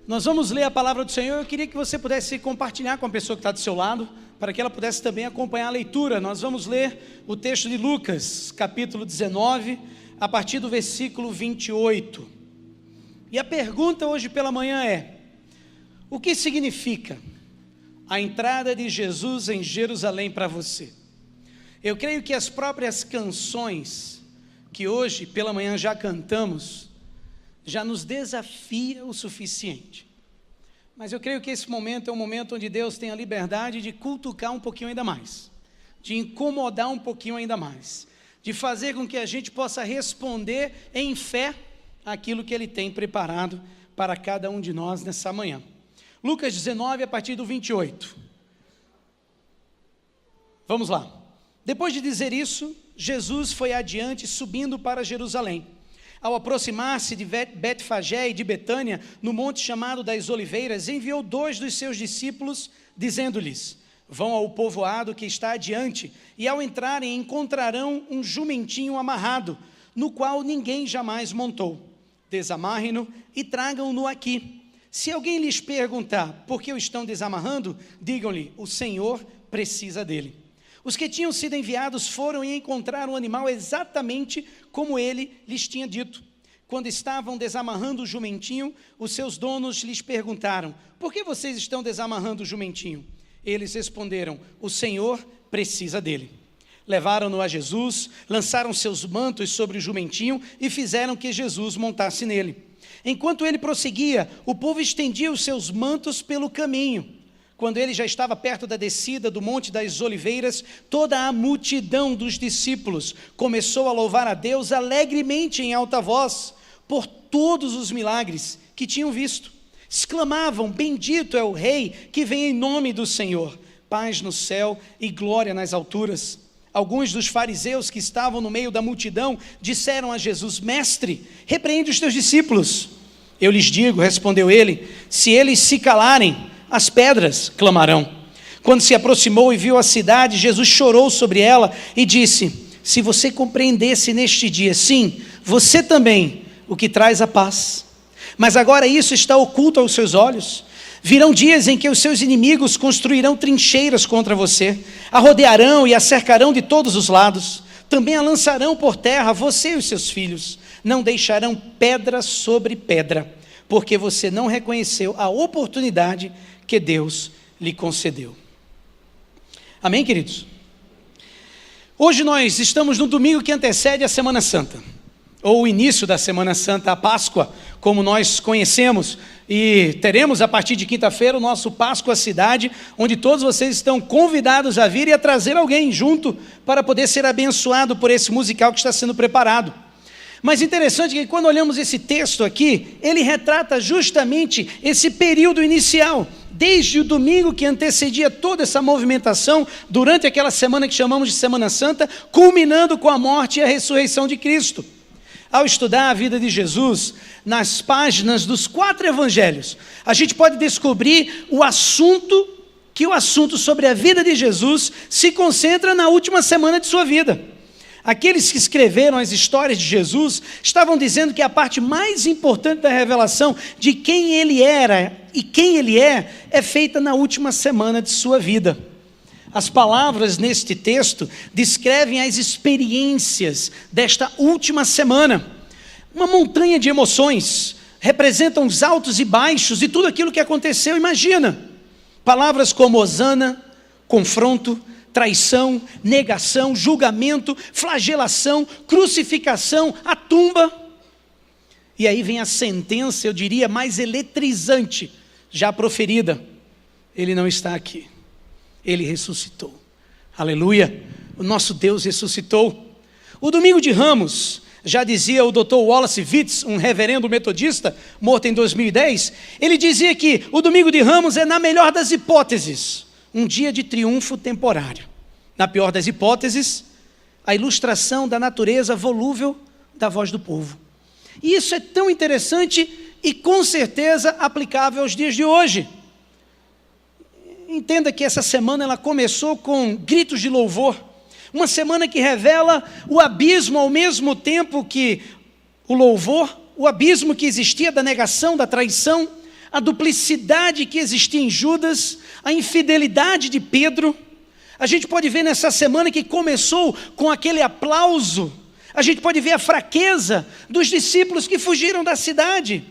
Nós vamos ler a palavra do Senhor. Eu queria que você pudesse compartilhar com a pessoa que está do seu lado, para que ela pudesse também acompanhar a leitura. Nós vamos ler o texto de Lucas, capítulo 19, a partir do versículo 28. E a pergunta hoje pela manhã é: o que significa a entrada de Jesus em Jerusalém para você? Eu creio que as próprias canções que hoje pela manhã já cantamos, já nos desafia o suficiente. Mas eu creio que esse momento é um momento onde Deus tem a liberdade de cutucar um pouquinho ainda mais, de incomodar um pouquinho ainda mais, de fazer com que a gente possa responder em fé aquilo que Ele tem preparado para cada um de nós nessa manhã. Lucas 19, a partir do 28. Vamos lá. Depois de dizer isso, Jesus foi adiante, subindo para Jerusalém. Ao aproximar-se de Betfagé e de Betânia, no monte chamado das Oliveiras, enviou 2 dos seus discípulos, dizendo-lhes: vão ao povoado que está adiante, e ao entrarem encontrarão um jumentinho amarrado, no qual ninguém jamais montou. Desamarrem-no e tragam-no aqui. Se alguém lhes perguntar por que o estão desamarrando, digam-lhe: o Senhor precisa dele. Os que tinham sido enviados foram e encontraram o animal exatamente como ele lhes tinha dito. Quando estavam desamarrando o jumentinho, os seus donos lhes perguntaram: por que vocês estão desamarrando o jumentinho? Eles responderam: o Senhor precisa dele. Levaram-no a Jesus, lançaram seus mantos sobre o jumentinho e fizeram que Jesus montasse nele. Enquanto ele prosseguia, o povo estendia os seus mantos pelo caminho. Quando ele já estava perto da descida do Monte das Oliveiras, toda a multidão dos discípulos começou a louvar a Deus alegremente em alta voz, por todos os milagres que tinham visto. Exclamavam: bendito é o Rei que vem em nome do Senhor, paz no céu e glória nas alturas. Alguns dos fariseus que estavam no meio da multidão disseram a Jesus: mestre, repreende os teus discípulos. Eu lhes digo, respondeu ele, se eles se calarem, as pedras clamarão. Quando se aproximou e viu a cidade, Jesus chorou sobre ela e disse: se você compreendesse neste dia, sim, você também, o que traz a paz. Mas agora isso está oculto aos seus olhos. Virão dias em que os seus inimigos construirão trincheiras contra você, a rodearão e a cercarão de todos os lados. Também a lançarão por terra, você e os seus filhos. Não deixarão pedra sobre pedra, porque você não reconheceu a oportunidade que Deus lhe concedeu. Amém, queridos? Hoje nós estamos no domingo que antecede a Semana Santa, ou o início da Semana Santa, a Páscoa, como nós conhecemos, e teremos a partir de quinta-feira o nosso Páscoa Cidade, onde todos vocês estão convidados a vir e a trazer alguém junto para poder ser abençoado por esse musical que está sendo preparado. Mas interessante que quando olhamos esse texto aqui, ele retrata justamente esse período inicial, desde o domingo que antecedia toda essa movimentação, durante aquela semana que chamamos de Semana Santa, culminando com a morte e a ressurreição de Cristo. Ao estudar a vida de Jesus, nas páginas dos 4 evangelhos, a gente pode descobrir o assunto sobre a vida de Jesus se concentra na última semana de sua vida. Aqueles que escreveram as histórias de Jesus estavam dizendo que a parte mais importante da revelação de quem ele era e quem ele é feita na última semana de sua vida. As palavras neste texto descrevem as experiências desta última semana. Uma montanha de emoções, representam os altos e baixos e tudo aquilo que aconteceu. Imagina, palavras como hosana, confronto, traição, negação, julgamento, flagelação, crucificação, a tumba. E aí vem a sentença, eu diria, mais eletrizante já proferida: ele não está aqui, ele ressuscitou. Aleluia, o nosso Deus ressuscitou. O domingo de Ramos, já dizia o Dr. Wallace Witz, um reverendo metodista, morto em 2010, ele dizia que o domingo de Ramos é, na melhor das hipóteses, um dia de triunfo temporário. Na pior das hipóteses, a ilustração da natureza volúvel da voz do povo. E isso é tão interessante e com certeza aplicável aos dias de hoje. Entenda que essa semana ela começou com gritos de louvor, uma semana que revela o abismo ao mesmo tempo que o louvor, o abismo que existia da negação, da traição, a duplicidade que existia em Judas, a infidelidade de Pedro. A gente pode ver nessa semana que começou com aquele aplauso, a gente pode ver a fraqueza dos discípulos que fugiram da cidade,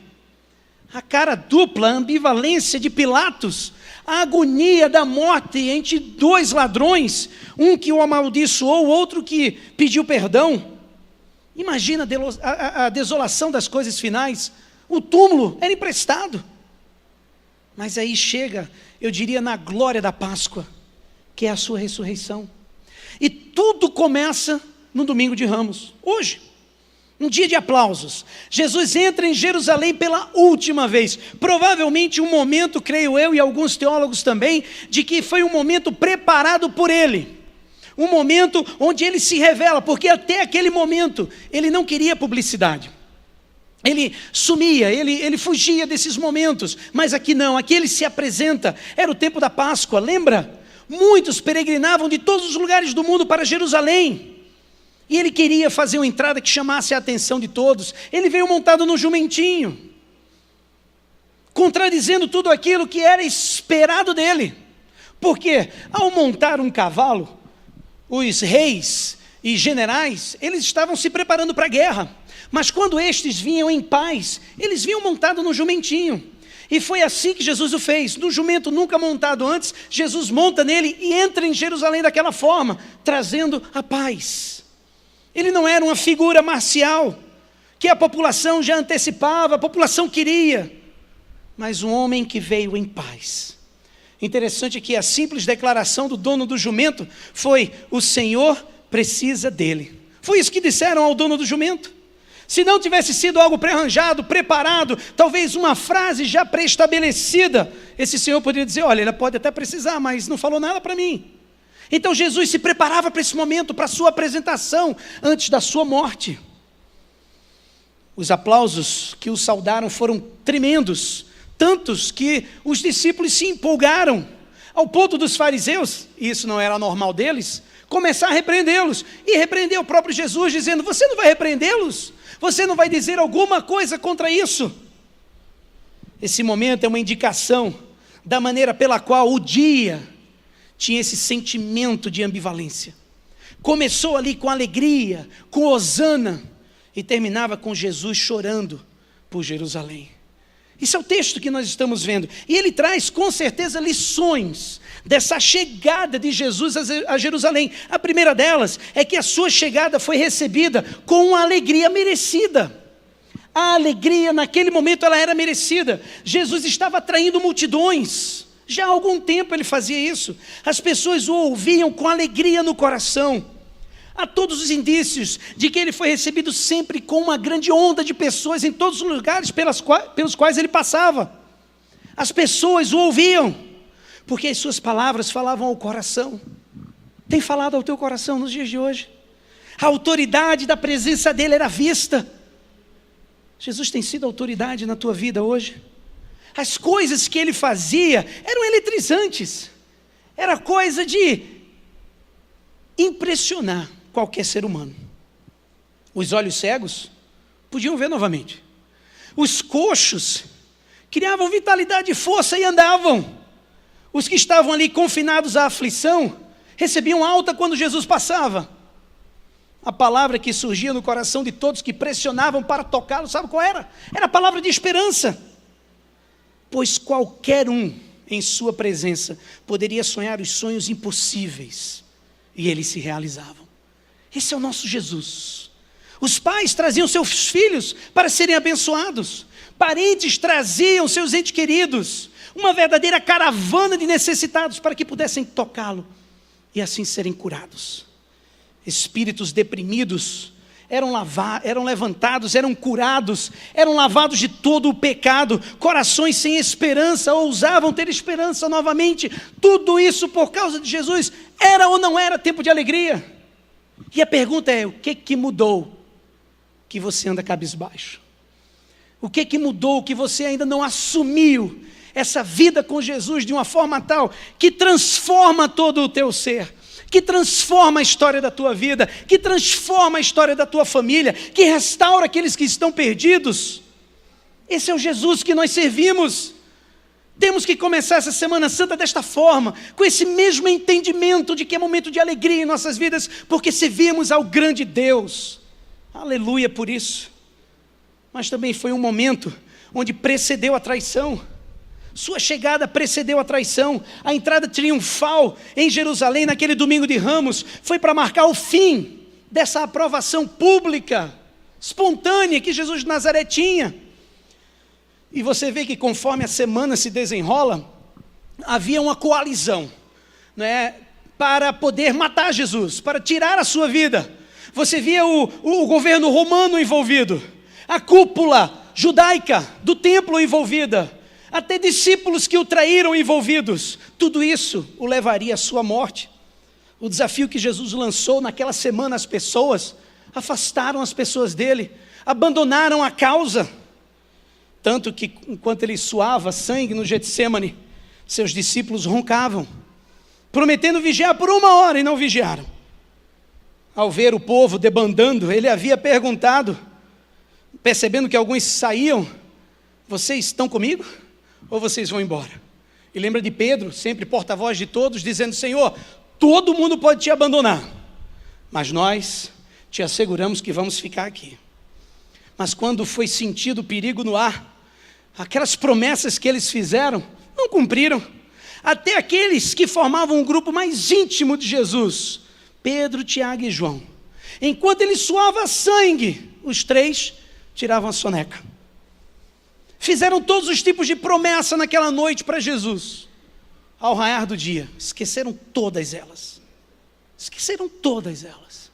a cara dupla, a ambivalência de Pilatos, a agonia da morte entre dois ladrões, um que o amaldiçoou, o outro que pediu perdão. Imagina a desolação das coisas finais. O túmulo era emprestado. Mas aí chega, eu diria, na glória da Páscoa, que é a sua ressurreição. E tudo começa no domingo de Ramos, hoje. Um dia de aplausos. Jesus entra em Jerusalém pela última vez. Provavelmente um momento, creio eu e alguns teólogos também, de que foi um momento preparado por ele. Um momento onde ele se revela, porque até aquele momento ele não queria publicidade. Ele sumia, ele fugia desses momentos, mas aqui não, aqui ele se apresenta. Era o tempo da Páscoa, lembra? Muitos peregrinavam de todos os lugares do mundo para Jerusalém, e ele queria fazer uma entrada que chamasse a atenção de todos. Ele veio montado no jumentinho, contradizendo tudo aquilo que era esperado dele, porque ao montar um cavalo, os reis e generais, eles estavam se preparando para a guerra, mas quando estes vinham em paz, eles vinham montado no jumentinho, e foi assim que Jesus o fez. No jumento nunca montado antes, Jesus monta nele e entra em Jerusalém daquela forma, trazendo a paz. Ele não era uma figura marcial, que a população já antecipava, a população queria, mas um homem que veio em paz. Interessante que a simples declaração do dono do jumento foi: o Senhor precisa dele. Foi isso que disseram ao dono do jumento. Se não tivesse sido algo pré-arranjado, preparado, talvez uma frase já pré-estabelecida, esse senhor poderia dizer: olha, ele pode até precisar, mas não falou nada para mim. Então Jesus se preparava para esse momento, para a sua apresentação, antes da sua morte. Os aplausos que o saudaram foram tremendos, tantos que os discípulos se empolgaram, ao ponto dos fariseus, e isso não era normal deles, começar a repreendê-los, e repreender o próprio Jesus, dizendo: você não vai repreendê-los? Você não vai dizer alguma coisa contra isso? Esse momento é uma indicação da maneira pela qual o dia tinha esse sentimento de ambivalência. Começou ali com alegria, com hosana, e terminava com Jesus chorando por Jerusalém. Isso é o texto que nós estamos vendo. E ele traz com certeza lições dessa chegada de Jesus a Jerusalém. A primeira delas é que a sua chegada foi recebida com uma alegria merecida. A alegria naquele momento ela era merecida. Jesus estava atraindo multidões. Já há algum tempo ele fazia isso. As pessoas o ouviam com alegria no coração. Há todos os indícios de que ele foi recebido sempre com uma grande onda de pessoas em todos os lugares pelos quais ele passava. As pessoas o ouviam, porque as suas palavras falavam ao coração. Tem falado ao teu coração nos dias de hoje? A autoridade da presença dele era vista. Jesus tem sido autoridade na tua vida hoje? As coisas que ele fazia eram eletrizantes. Era coisa de impressionar qualquer ser humano. Os olhos cegos podiam ver novamente. Os coxos criavam vitalidade e força e andavam. Os que estavam ali confinados à aflição recebiam alta quando Jesus passava. A palavra que surgia no coração de todos que pressionavam para tocá-lo, sabe qual era? Era a palavra de esperança. Pois qualquer um em sua presença poderia sonhar os sonhos impossíveis, e eles se realizavam. Esse é o nosso Jesus. Os pais traziam seus filhos para serem abençoados, parentes traziam seus entes queridos, uma verdadeira caravana de necessitados para que pudessem tocá-lo e assim serem curados. Espíritos deprimidos eram levantados, eram curados, eram lavados de todo o pecado. Corações sem esperança ousavam ter esperança novamente. Tudo isso por causa de Jesus. Era ou não era tempo de alegria? E a pergunta é: o que mudou que você anda cabisbaixo? O que mudou que você ainda não assumiu essa vida com Jesus de uma forma tal que transforma todo o teu ser? Que transforma a história da tua vida, que transforma a história da tua família, que restaura aqueles que estão perdidos. Esse é o Jesus que nós servimos. Temos que começar essa Semana Santa desta forma, com esse mesmo entendimento de que é momento de alegria em nossas vidas, porque servimos ao grande Deus. Aleluia por isso. Mas também foi um momento onde precedeu a traição. Sua chegada precedeu a traição. A entrada triunfal em Jerusalém naquele domingo de Ramos foi para marcar o fim dessa aprovação pública, espontânea que Jesus de Nazaré tinha. E você vê que conforme a semana se desenrola, havia uma coalizão, né, para poder matar Jesus, para tirar a sua vida. Você via o governo romano envolvido, a cúpula judaica do templo envolvida, até discípulos que o traíram envolvidos. Tudo isso o levaria à sua morte. O desafio que Jesus lançou naquela semana às pessoas, afastaram as pessoas dele, abandonaram a causa. Tanto que, enquanto ele suava sangue no Getsêmani, seus discípulos roncavam, prometendo vigiar por 1 hora e não vigiaram. Ao ver o povo debandando, ele havia perguntado, percebendo que alguns saíam: vocês estão comigo ou vocês vão embora? E lembra de Pedro, sempre porta-voz de todos, dizendo: Senhor, todo mundo pode te abandonar, mas nós te asseguramos que vamos ficar aqui. Mas quando foi sentido o perigo no ar, aquelas promessas que eles fizeram, não cumpriram. Até aqueles que formavam um grupo mais íntimo de Jesus, Pedro, Tiago e João, enquanto ele suava sangue, os 3 tiravam a soneca. Fizeram todos os tipos de promessa naquela noite para Jesus. Ao raiar do dia, esqueceram todas elas. Esqueceram todas elas.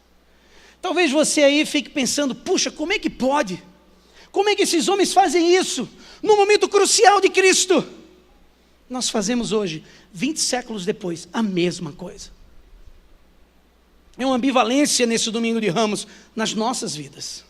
Talvez você aí fique pensando: puxa, como é que pode? Como é que esses homens fazem isso no momento crucial de Cristo? Nós fazemos hoje, 20 séculos depois, a mesma coisa. É uma ambivalência nesse domingo de Ramos nas nossas vidas.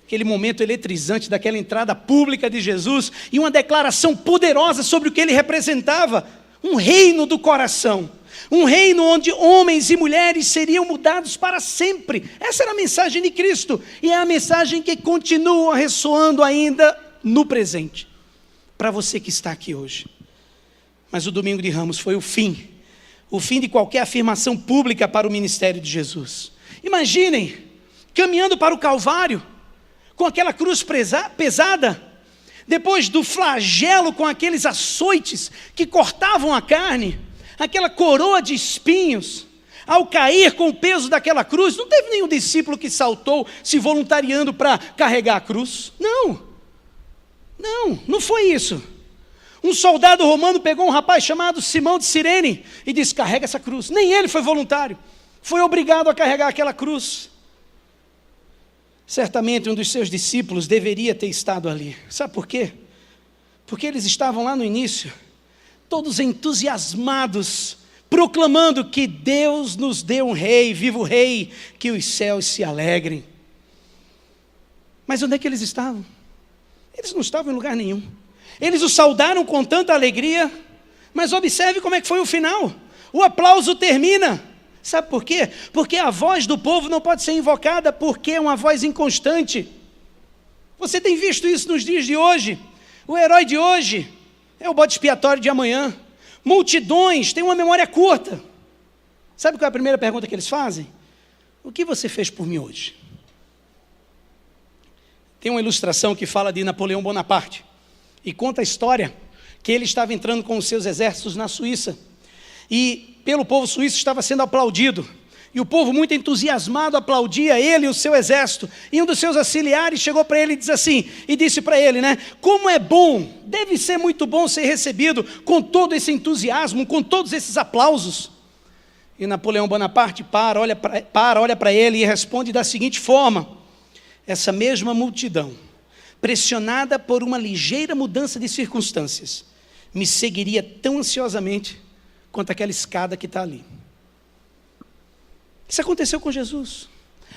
Aquele momento eletrizante daquela entrada pública de Jesus e uma declaração poderosa sobre o que ele representava: um reino do coração. Um reino onde homens e mulheres seriam mudados para sempre. Essa era a mensagem de Cristo. E é a mensagem que continua ressoando ainda no presente, para você que está aqui hoje. Mas o domingo de Ramos foi o fim de qualquer afirmação pública para o ministério de Jesus. Imaginem, caminhando para o Calvário, com aquela cruz pesada, depois do flagelo com aqueles açoites que cortavam a carne, aquela coroa de espinhos, ao cair com o peso daquela cruz, não teve nenhum discípulo que saltou se voluntariando para carregar a cruz. Não foi isso. Um soldado romano pegou um rapaz chamado Simão de Cirene e disse: carrega essa cruz. Nem ele foi voluntário, foi obrigado a carregar aquela cruz. Certamente um dos seus discípulos deveria ter estado ali. Sabe por quê? Porque eles estavam lá no início, todos entusiasmados, proclamando que Deus nos deu um rei, vivo rei, que os céus se alegrem. Mas onde é que eles estavam? Eles não estavam em lugar nenhum. Eles o saudaram com tanta alegria, mas observe como é que foi o final. O aplauso termina. Sabe por quê? Porque a voz do povo não pode ser invocada, porque é uma voz inconstante. Você tem visto isso nos dias de hoje. O herói de hoje é o bode expiatório de amanhã. Multidões têm uma memória curta. Sabe qual é a primeira pergunta que eles fazem? O que você fez por mim hoje? Tem uma ilustração que fala de Napoleão Bonaparte e conta a história que ele estava entrando com os seus exércitos na Suíça e pelo povo suíço estava sendo aplaudido. E o povo muito entusiasmado aplaudia ele e o seu exército. E um dos seus auxiliares chegou para ele e disse para ele, como é bom, deve ser muito bom ser recebido com todo esse entusiasmo, com todos esses aplausos. E Napoleão Bonaparte olha para ele e responde da seguinte forma: essa mesma multidão, pressionada por uma ligeira mudança de circunstâncias, me seguiria tão ansiosamente quanto aquela escada que está ali. Isso aconteceu com Jesus.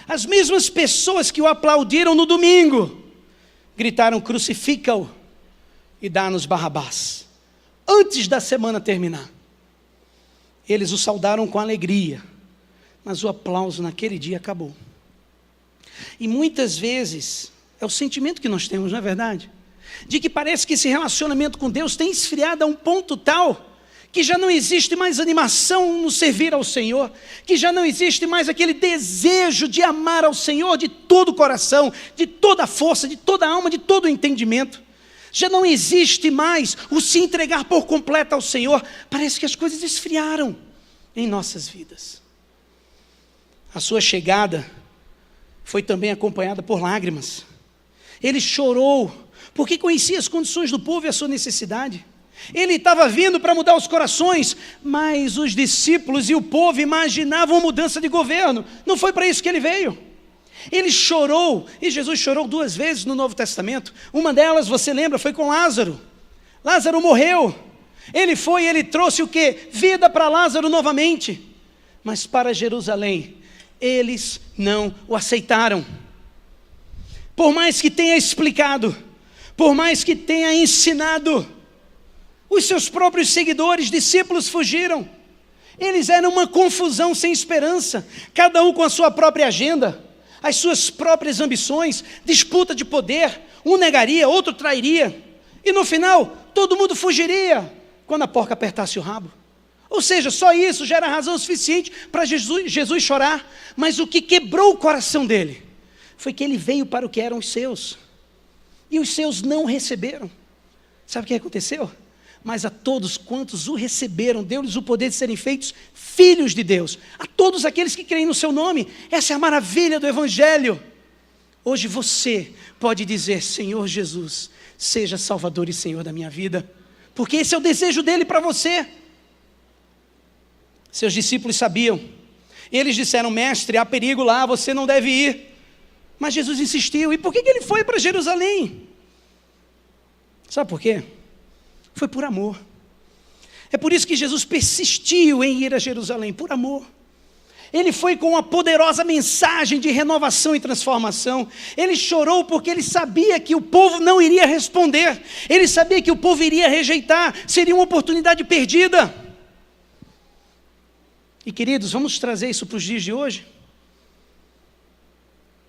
As mesmas pessoas que o aplaudiram no domingo, gritaram: crucifica-o e dá-nos Barrabás, antes da semana terminar. Eles o saudaram com alegria, mas o aplauso naquele dia acabou. E muitas vezes, é o sentimento que nós temos, não é verdade? de que parece que esse relacionamento com Deus tem esfriado a um ponto tal que já não existe mais animação no servir ao Senhor, que já não existe mais aquele desejo de amar ao Senhor de todo o coração, de toda a força, de toda a alma, de todo o entendimento. Já não existe mais o se entregar por completo ao Senhor. Parece que as coisas esfriaram em nossas vidas. A sua chegada foi também acompanhada por lágrimas. Ele chorou, porque conhecia as condições do povo e a sua necessidade. Ele estava vindo para mudar os corações, mas os discípulos e o povo imaginavam mudança de governo. Não foi para isso que ele veio. Ele chorou, e Jesus chorou 2 vezes no Novo Testamento. Uma delas, você lembra, foi com Lázaro. Lázaro morreu. Ele foi e ele trouxe o quê? Vida para Lázaro novamente. Mas para Jerusalém, eles não o aceitaram. Por mais que tenha explicado, por mais que tenha ensinado, os seus próprios seguidores, discípulos, fugiram. Eles eram uma confusão sem esperança, cada um com a sua própria agenda, as suas próprias ambições, disputa de poder, um negaria, outro trairia, e no final, todo mundo fugiria, quando a porca apertasse o rabo. Ou seja, só isso já era razão suficiente para Jesus chorar, mas o que quebrou o coração dele, foi que ele veio para o que eram os seus, e os seus não o receberam. Sabe o que aconteceu? Mas a todos quantos o receberam, deu-lhes o poder de serem feitos filhos de Deus. A todos aqueles que creem no seu nome. Essa é a maravilha do Evangelho. Hoje você pode dizer: Senhor Jesus, seja Salvador e Senhor da minha vida. Porque esse é o desejo dele para você. Seus discípulos sabiam. Eles disseram: mestre, há perigo lá, você não deve ir. Mas Jesus insistiu. E por que ele foi para Jerusalém? Sabe por quê? Foi por amor. É por isso que Jesus persistiu em ir a Jerusalém, por amor. Ele foi com uma poderosa mensagem de renovação e transformação. Ele chorou porque ele sabia que o povo não iria responder. Ele sabia que o povo iria rejeitar. Seria uma oportunidade perdida. E queridos, vamos trazer isso para os dias de hoje?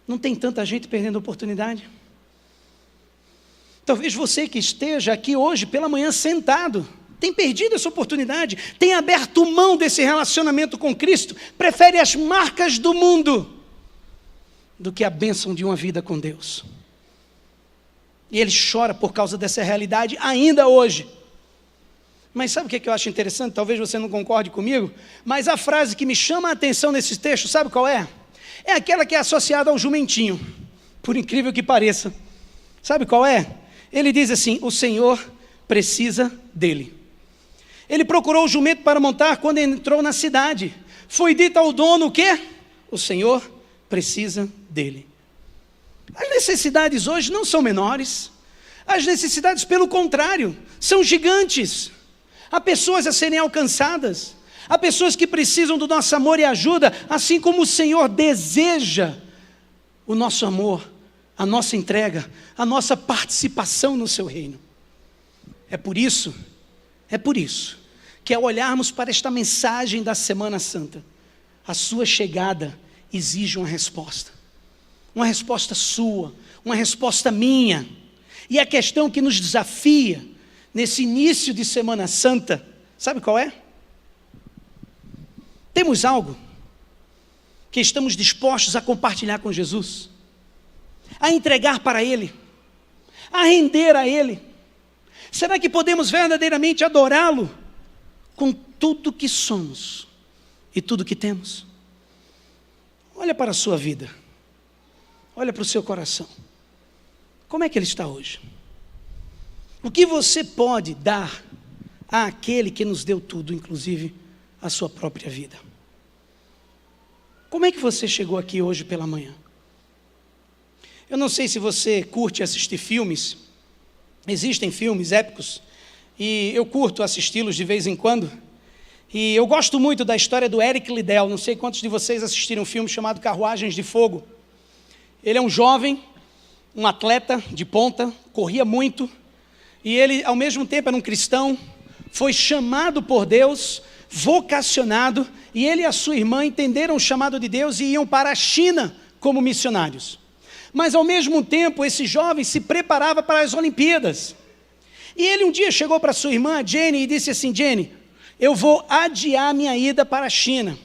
Não tem tanta gente perdendo a oportunidade? Talvez você que esteja aqui hoje pela manhã sentado, tem perdido essa oportunidade, tem aberto mão desse relacionamento com Cristo, prefere as marcas do mundo do que a bênção de uma vida com Deus. E ele chora por causa dessa realidade ainda hoje. Mas sabe o que eu acho interessante? Talvez você não concorde comigo, mas a frase que me chama a atenção nesse texto, sabe qual é? É aquela que é associada ao jumentinho, por incrível que pareça. Sabe qual é? Ele diz assim: o Senhor precisa dele. Ele procurou o jumento para montar quando entrou na cidade. Foi dito ao dono o quê? O Senhor precisa dele. As necessidades hoje não são menores. As necessidades, pelo contrário, são gigantes. Há pessoas a serem alcançadas. Há pessoas que precisam do nosso amor e ajuda, assim como o Senhor deseja o nosso amor, a nossa entrega, a nossa participação no seu reino. É por isso que ao olharmos para esta mensagem da Semana Santa, a sua chegada exige uma resposta sua, uma resposta minha. E a questão que nos desafia nesse início de Semana Santa, sabe qual é? Temos algo que estamos dispostos a compartilhar com Jesus, a entregar para Ele, a render a Ele. Será que podemos verdadeiramente adorá-lo com tudo que somos e tudo que temos? Olha para a sua vida, olha para o seu coração. Como é que ele está hoje? O que você pode dar àquele que nos deu tudo, inclusive a sua própria vida? Como é que você chegou aqui hoje pela manhã? Eu não sei se você curte assistir filmes. Existem filmes épicos e eu curto assisti-los de vez em quando. E eu gosto muito da história do Eric Liddell. Não sei quantos de vocês assistiram um filme chamado Carruagens de Fogo. Ele é um jovem, um atleta de ponta, corria muito. E ele, ao mesmo tempo, era um cristão, foi chamado por Deus, vocacionado. E ele e a sua irmã entenderam o chamado de Deus e iam para a China como missionários. mas ao mesmo tempo esse jovem se preparava para as Olimpíadas. E ele um dia chegou para sua irmã, Jenny, e disse assim: Jenny, eu vou adiar minha ida para a China,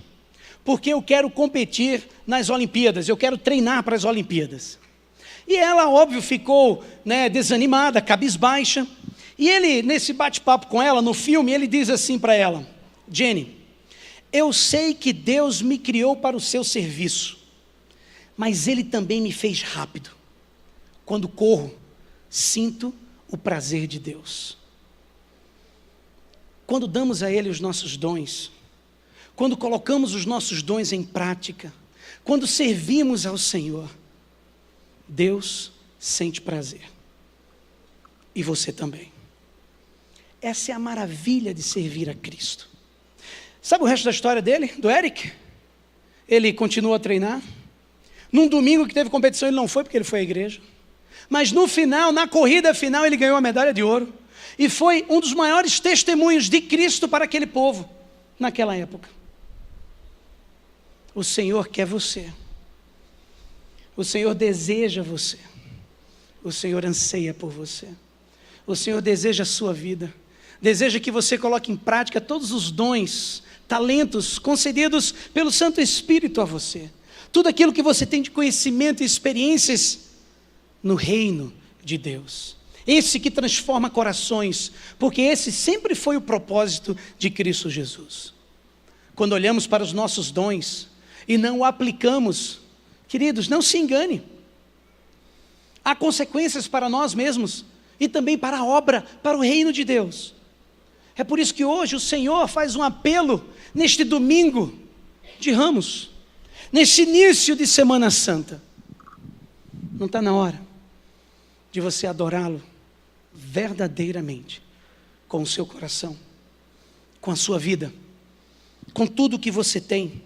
porque eu quero competir nas Olimpíadas, eu quero treinar para as Olimpíadas. E ela, óbvio, ficou desanimada, cabisbaixa. E ele, nesse bate-papo com ela, no filme, ele diz assim para ela: Jenny, eu sei que Deus me criou para o seu serviço, mas Ele também me fez rápido. Quando corro, sinto o prazer de Deus. Quando damos a Ele os nossos dons, quando colocamos os nossos dons em prática, quando servimos ao Senhor, Deus sente prazer. E você também. Essa é a maravilha de servir a Cristo. Sabe o resto da história dele, do Eric? Ele continua a treinar. Num domingo que teve competição, ele não foi porque ele foi à igreja. Mas no final, na corrida final, ele ganhou a medalha de ouro. E foi um dos maiores testemunhos de Cristo para aquele povo, naquela época. O Senhor quer você. O Senhor deseja você. O Senhor anseia por você. O Senhor deseja a sua vida. Deseja que você coloque em prática todos os dons, talentos concedidos pelo Santo Espírito a você. Tudo aquilo que você tem de conhecimento e experiências no reino de Deus. Esse que transforma corações, porque esse sempre foi o propósito de Cristo Jesus. Quando olhamos para os nossos dons e não o aplicamos, queridos, não se engane. Há consequências para nós mesmos e também para a obra, para o reino de Deus. É por isso que hoje o Senhor faz um apelo neste domingo de Ramos, nesse início de Semana Santa. Não está na hora de você adorá-lo verdadeiramente, com o seu coração, com a sua vida, com tudo que você tem,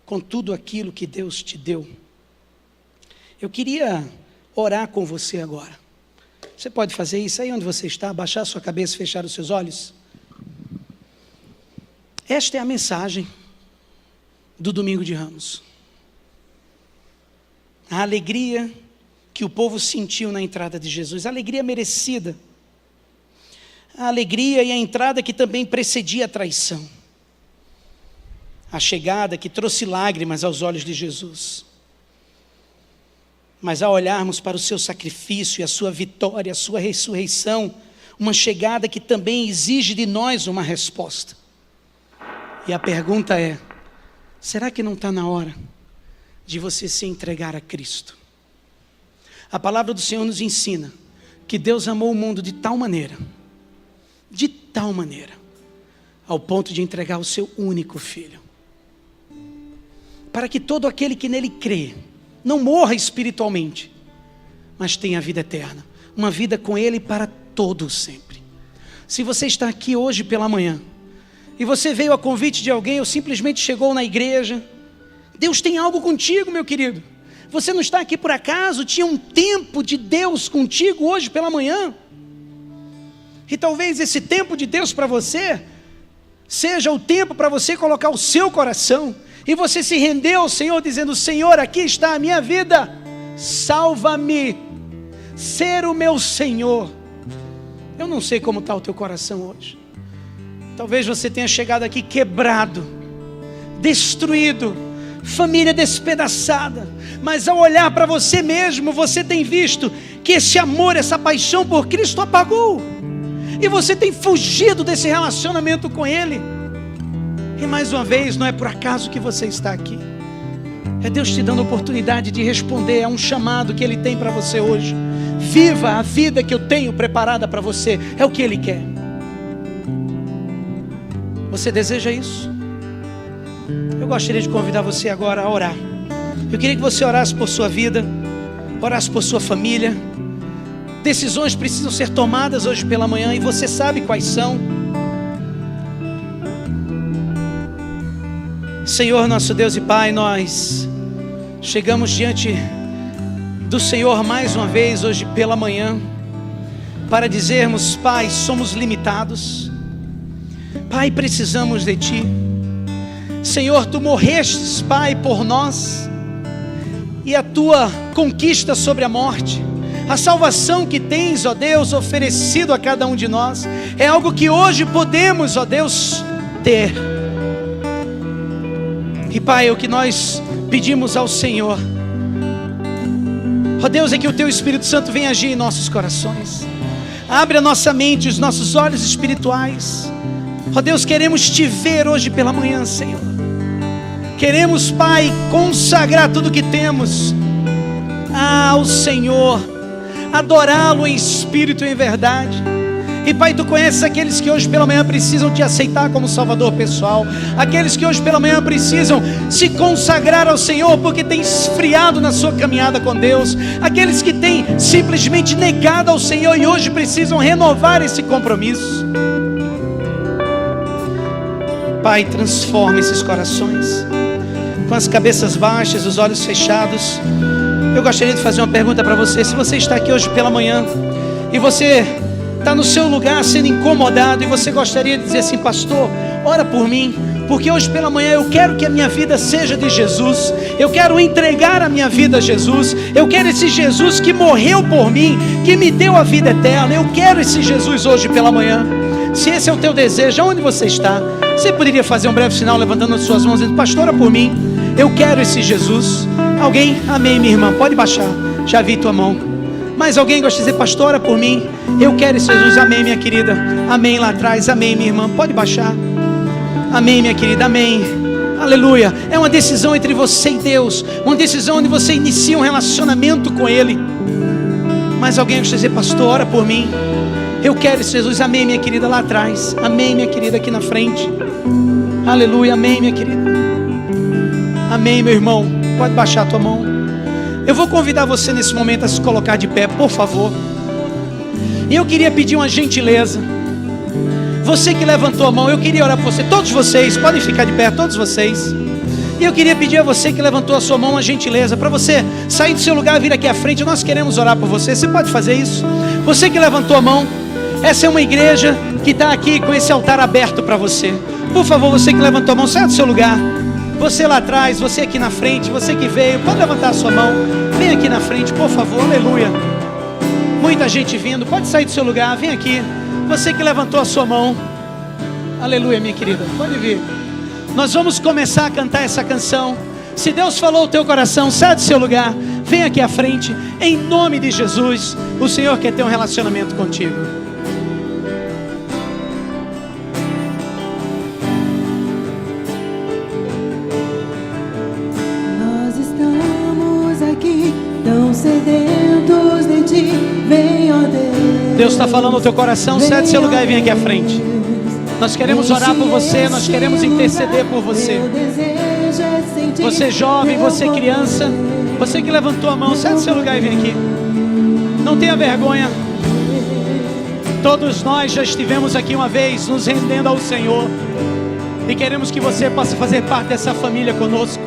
com tudo aquilo que Deus te deu. Eu queria orar com você agora. Você pode fazer isso aí onde você está, abaixar sua cabeça e fechar os seus olhos? Esta é a mensagem do Domingo de Ramos. A alegria que o povo sentiu na entrada de Jesus, a alegria merecida, a alegria e a entrada que também precedia a traição, a chegada que trouxe lágrimas aos olhos de Jesus. Mas ao olharmos para o seu sacrifício e a sua vitória, a sua ressurreição, uma chegada que também exige de nós uma resposta. E a pergunta é: será que não está na hora de você se entregar a Cristo? A palavra do Senhor nos ensina que Deus amou o mundo de tal maneira, ao ponto de entregar o seu único Filho, para que todo aquele que nele crê, não morra espiritualmente, mas tenha a vida eterna, uma vida com Ele para todo sempre. Se você está aqui hoje pela manhã, e você veio a convite de alguém, ou simplesmente chegou na igreja, Deus tem algo contigo, meu querido. Você não está aqui por acaso, tinha um tempo de Deus contigo hoje pela manhã. E talvez esse tempo de Deus para você, seja o tempo para você colocar o seu coração, e você se rendeu ao Senhor, dizendo: Senhor, aqui está a minha vida, salva-me, ser o meu Senhor. Eu não sei como está o teu coração hoje. Talvez você tenha chegado aqui quebrado, destruído, família despedaçada, mas ao olhar para você mesmo, você tem visto que esse amor, essa paixão por Cristo apagou, e você tem fugido desse relacionamento com Ele. E mais uma vez, não é por acaso que você está aqui. É Deus te dando a oportunidade de responder a um chamado que Ele tem para você hoje. Viva a vida que eu tenho preparada para você. É o que Ele quer. Você deseja isso? Eu gostaria de convidar você agora a orar. Eu queria que você orasse por sua vida, orasse por sua família. Decisões precisam ser tomadas hoje pela manhã, e você sabe quais são. Senhor, nosso Deus e Pai, nós chegamos diante do Senhor mais uma vez hoje pela manhã, para dizermos: Pai, somos limitados, Pai, precisamos de Ti. Senhor, Tu morrestes, Pai, por nós, e a tua conquista sobre a morte. A salvação que tens, ó Deus, oferecido a cada um de nós, é algo que hoje podemos, ó Deus, ter. E Pai, o que nós pedimos ao Senhor, ó Deus, é que o Teu Espírito Santo venha agir em nossos corações. Abre a nossa mente, os nossos olhos espirituais. Ó Deus, queremos Te ver hoje pela manhã, Senhor. Queremos, Pai, consagrar tudo que temos ao Senhor, adorá-lo em espírito e em verdade. E Pai, Tu conheces aqueles que hoje pela manhã precisam Te aceitar como Salvador pessoal, aqueles que hoje pela manhã precisam se consagrar ao Senhor porque têm esfriado na sua caminhada com Deus, aqueles que têm simplesmente negado ao Senhor e hoje precisam renovar esse compromisso. Pai, transforma esses corações. Com as cabeças baixas, os olhos fechados, eu gostaria de fazer uma pergunta para você. Se você está aqui hoje pela manhã e você está no seu lugar sendo incomodado e você gostaria de dizer assim: pastor, ora por mim, porque hoje pela manhã eu quero que a minha vida seja de Jesus, eu quero entregar a minha vida a Jesus, eu quero esse Jesus que morreu por mim, que me deu a vida eterna, eu quero esse Jesus hoje pela manhã. Se esse é o teu desejo, aonde você está, você poderia fazer um breve sinal levantando as suas mãos e dizendo: pastor, ora por mim, eu quero esse Jesus. Alguém? Amém, minha irmã, pode baixar, já vi tua mão. Mas alguém gosta de dizer: pastor, ora por mim, eu quero esse Jesus. Amém, minha querida, amém lá atrás, amém, minha irmã, pode baixar. Amém, minha querida, amém, aleluia. É uma decisão entre você e Deus, uma decisão onde você inicia um relacionamento com Ele. Mas alguém gosta de dizer: pastor, ora por mim, eu quero esse Jesus. Amém, minha querida, lá atrás, amém, minha querida, aqui na frente, aleluia, amém, minha querida, amém, meu irmão, pode baixar a tua mão. Eu vou convidar você nesse momento a se colocar de pé, por favor. E eu queria pedir uma gentileza. Você que levantou a mão, eu queria orar por você. Todos vocês, podem ficar de pé, todos vocês. E eu queria pedir a você que levantou a sua mão uma gentileza, para você sair do seu lugar e vir aqui à frente. Nós queremos orar por você, você pode fazer isso. Você que levantou a mão, essa é uma igreja que está aqui com esse altar aberto para você. Por favor, você que levantou a mão, saia do seu lugar. Você lá atrás, você aqui na frente, você que veio, pode levantar a sua mão. Vem aqui na frente, por favor, aleluia. Muita gente vindo, pode sair do seu lugar, vem aqui. Você que levantou a sua mão, aleluia, minha querida, pode vir. Nós vamos começar a cantar essa canção. Se Deus falou o teu coração, sai do seu lugar, vem aqui à frente. Em nome de Jesus, o Senhor quer ter um relacionamento contigo. Tão sedentos de Ti, vem, ó Deus. Deus está falando no teu coração, sai do seu lugar e vem aqui à frente. Nós queremos orar por você, nós queremos interceder por você. Você jovem, você criança, você que levantou a mão, sai do seu lugar e vem aqui. Não tenha vergonha. Todos nós já estivemos aqui uma vez nos rendendo ao Senhor e queremos que você possa fazer parte dessa família conosco.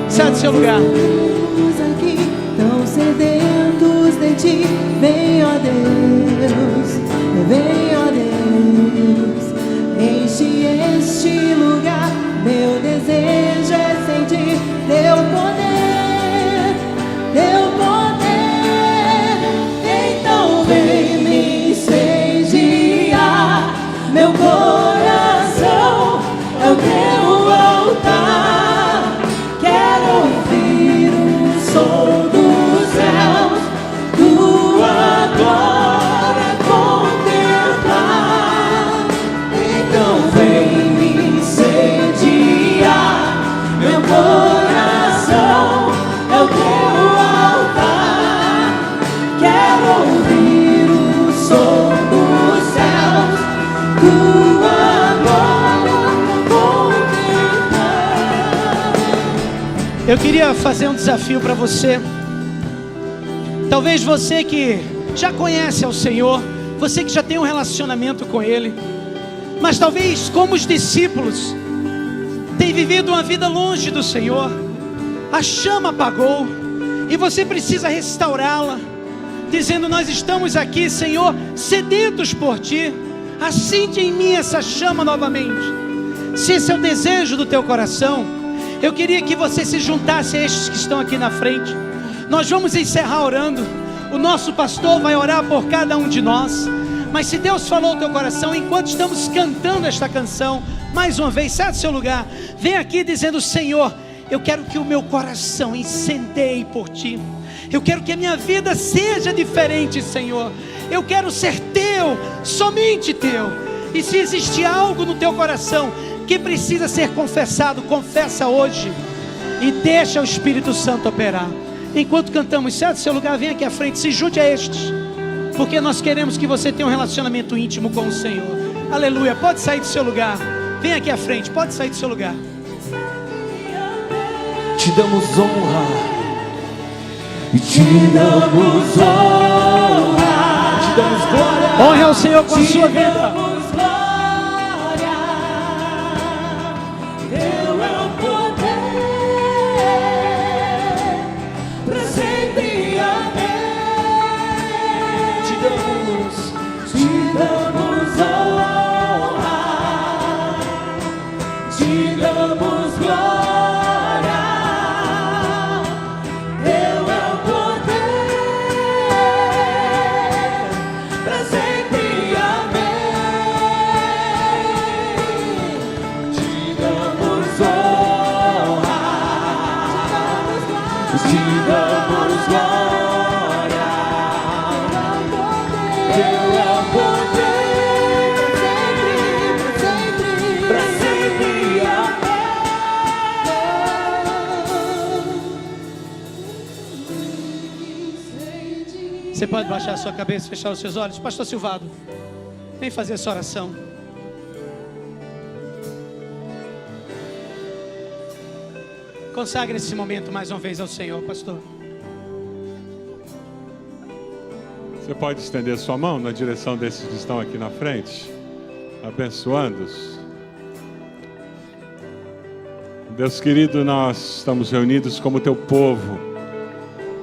Sai do seu lugar. Tão sedentos de Ti, vem, ó Deus, vem, ó Deus, enche este lugar, meu desejo é sentir Teu poder, então vem me incendiar, meu coração é o Teu altar, quero ouvir o som Eu queria fazer um desafio para você. Talvez você que já conhece ao Senhor, você que já tem um relacionamento com Ele, mas talvez como os discípulos tem vivido uma vida longe do Senhor, a chama apagou e você precisa restaurá-la, dizendo: nós estamos aqui, Senhor, sedentos por Ti, acende em mim essa chama novamente. Se esse é o desejo do teu coração, eu queria que você se juntasse a estes que estão aqui na frente. Nós vamos encerrar orando. O nosso pastor vai orar por cada um de nós. Mas se Deus falou ao teu coração, enquanto estamos cantando esta canção, mais uma vez, sai do seu lugar, vem aqui dizendo: Senhor, eu quero que o meu coração incendeie por Ti. Eu quero que a minha vida seja diferente, Senhor. Eu quero ser Teu, somente Teu. E se existe algo no teu coração que precisa ser confessado, confessa hoje. E deixa o Espírito Santo operar. Enquanto cantamos, sai do seu lugar, vem aqui à frente, se junte a estes. Porque nós queremos que você tenha um relacionamento íntimo com o Senhor. Aleluia, pode sair do seu lugar. Vem aqui à frente, pode sair do seu lugar. Te damos honra, te damos honra, te damos glória. Honre ao Senhor com a sua vida. Damos glória, Teu é o poder, pra sempre, amém. Te damos honra, te damos glória. Você pode baixar a sua cabeça e fechar os seus olhos. Pastor Silvado, vem fazer essa oração. Consagre esse momento mais uma vez ao Senhor, pastor. Você pode estender sua mão na direção desses que estão aqui na frente, abençoando-os. Deus querido, nós estamos reunidos como Teu povo.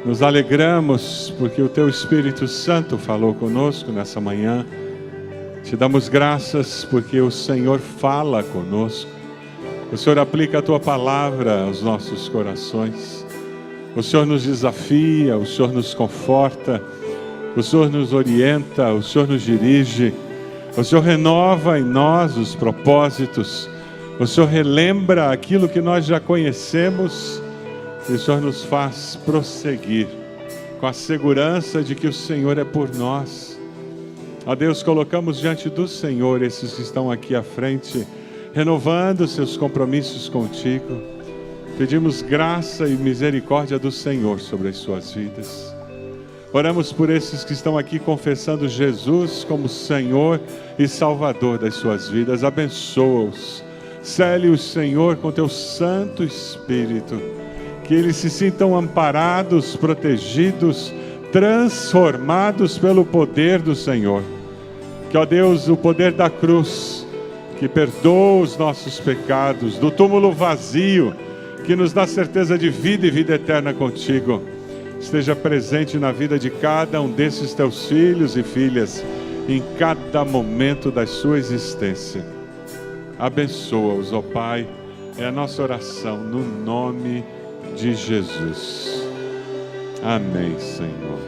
Nos alegramos porque o Teu Espírito Santo falou conosco nessa manhã. Te damos graças porque o Senhor fala conosco. O Senhor aplica a Tua palavra aos nossos corações. O Senhor nos desafia, o Senhor nos conforta, o Senhor nos orienta, o Senhor nos dirige. O Senhor renova em nós os propósitos. O Senhor relembra aquilo que nós já conhecemos. E o Senhor nos faz prosseguir com a segurança de que o Senhor é por nós. Ó Deus, colocamos diante do Senhor esses que estão aqui à frente, renovando seus compromissos contigo. Pedimos graça e misericórdia do Senhor sobre as suas vidas. Oramos por esses que estão aqui confessando Jesus como Senhor e Salvador das suas vidas. Abençoa-os. Cele-os, Senhor, com Teu Santo Espírito. Que eles se sintam amparados, protegidos, transformados pelo poder do Senhor. Que, ó Deus, o poder da cruz, que perdoa os nossos pecados, do túmulo vazio, que nos dá certeza de vida e vida eterna contigo, esteja presente na vida de cada um desses Teus filhos e filhas, em cada momento da sua existência. Abençoa-os, ó Pai, é a nossa oração no nome de Jesus. Amém, Senhor.